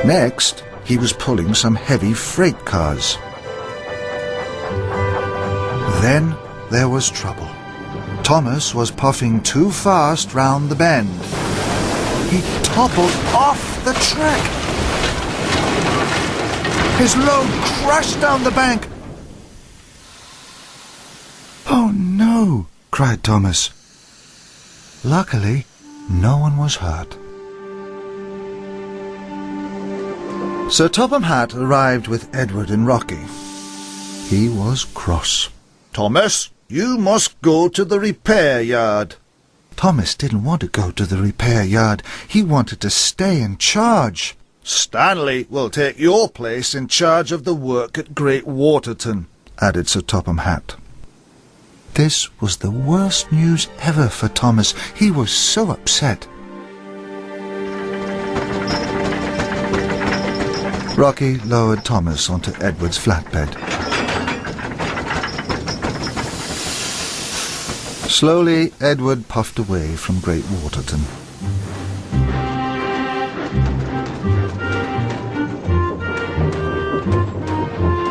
Next, he was pulling some heavy freight cars. Then there was trouble. Thomas was puffing too fast round the bend. He toppled off the track. His load crashed down the bank. "Oh no!" cried Thomas. Luckily, no one was hurt. Sir Topham Hatt arrived with Edward and Rocky. He was cross. "Thomas, you must go to the repair yard." Thomas didn't want to go to the repair yard. He wanted to stay in charge. "Stanley will take your place in charge of the work at Great Waterton," added Sir Topham Hatt. This was the worst news ever for Thomas. He was so upset. Rocky lowered Thomas onto Edward's flatbed. Slowly, Edward puffed away from Great Waterton.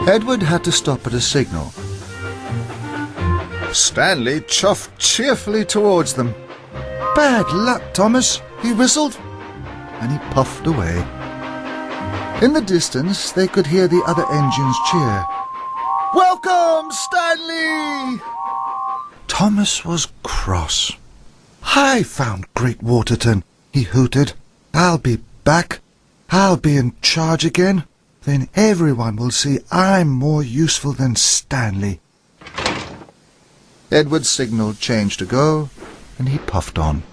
Edward had to stop at a signal. Stanley chuffed cheerfully towards them. "Bad luck, Thomas," he whistled, and he puffed away. In the distance, they could hear the other engines cheer. "Welcome, Stanley!" Thomas was cross. "I found Great Waterton," he hooted. "I'll be back. I'll be in charge again. Then everyone will see I'm more useful than Stanley." Edward's signal changed to go, and he puffed on.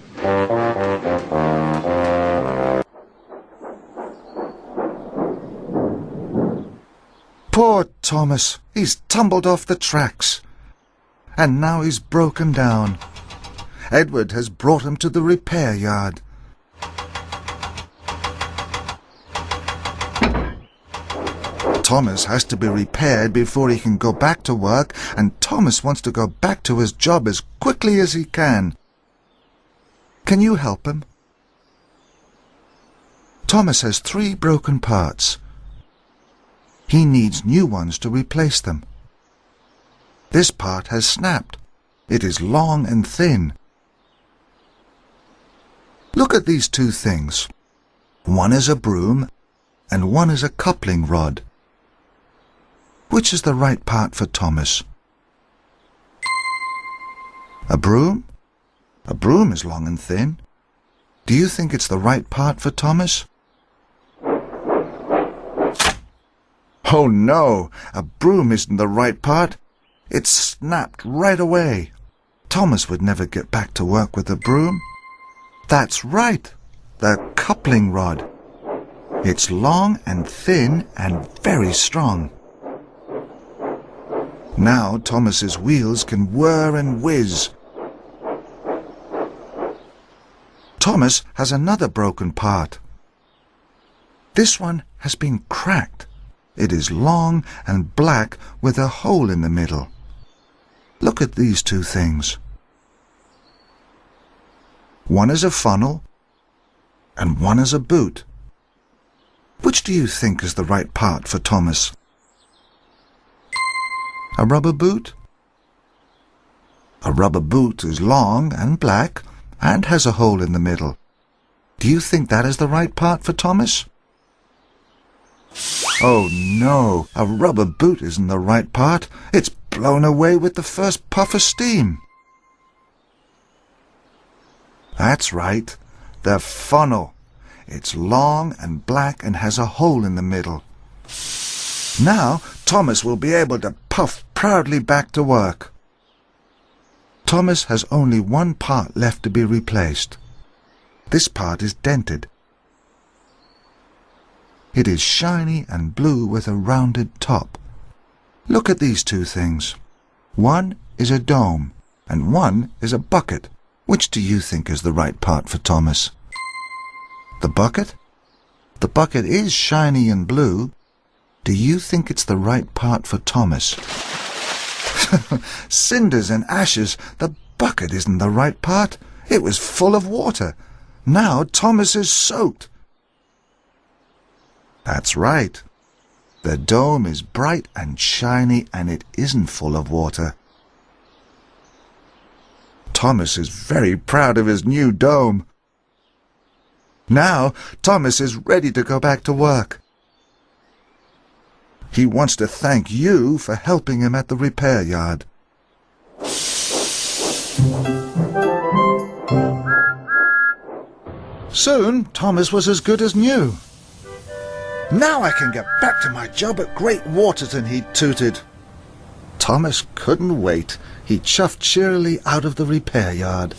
Poor Thomas, he's tumbled off the tracks. And now he's broken down. Edward has brought him to the repair yard. Thomas has to be repaired before he can go back to work, and Thomas wants to go back to his job as quickly as he can. Can you help him? Thomas has 3 broken parts. He needs new ones to replace them. This part has snapped. It is long and thin. Look at these 2 things. One is a broom, and one is a coupling rod. Which is the right part for Thomas? A broom? A broom is long and thin. Do you think it's the right part for Thomas? Oh no, a broom isn't the right part. It snapped right away. Thomas would never get back to work with a broom. That's right, the coupling rod. It's long and thin and very strong. Now Thomas's wheels can whir and whiz. Thomas has another broken part. This one has been cracked. It is long and black with a hole in the middle. Look at these 2 things. One is a funnel, and one is a boot. Which do you think is the right part for Thomas? A rubber boot? A rubber boot is long and black and has a hole in the middle. Do you think that is the right part for Thomas? Oh no, a rubber boot isn't the right part. It's blown away with the first puff of steam. That's right, the funnel. It's long and black and has a hole in the middle. Now Thomas will be able to puff proudly back to work. Thomas has only one part left to be replaced. This part is dented. It is shiny and blue with a rounded top. Look at these 2 things. One is a dome, and one is a bucket. Which do you think is the right part for Thomas? The bucket? The bucket is shiny and blue. Do you think it's the right part for Thomas? Cinders and ashes. The bucket isn't the right part. It was full of water. Now Thomas is soaked. That's right. The dome is bright and shiny, and it isn't full of water. Thomas is very proud of his new dome. Now Thomas is ready to go back to work. He wants to thank you for helping him at the repair yard. Soon Thomas was as good as new. Now I can get back to my job at Great Waterton, he tooted. Thomas couldn't wait. He chuffed cheerily out of the repair yard.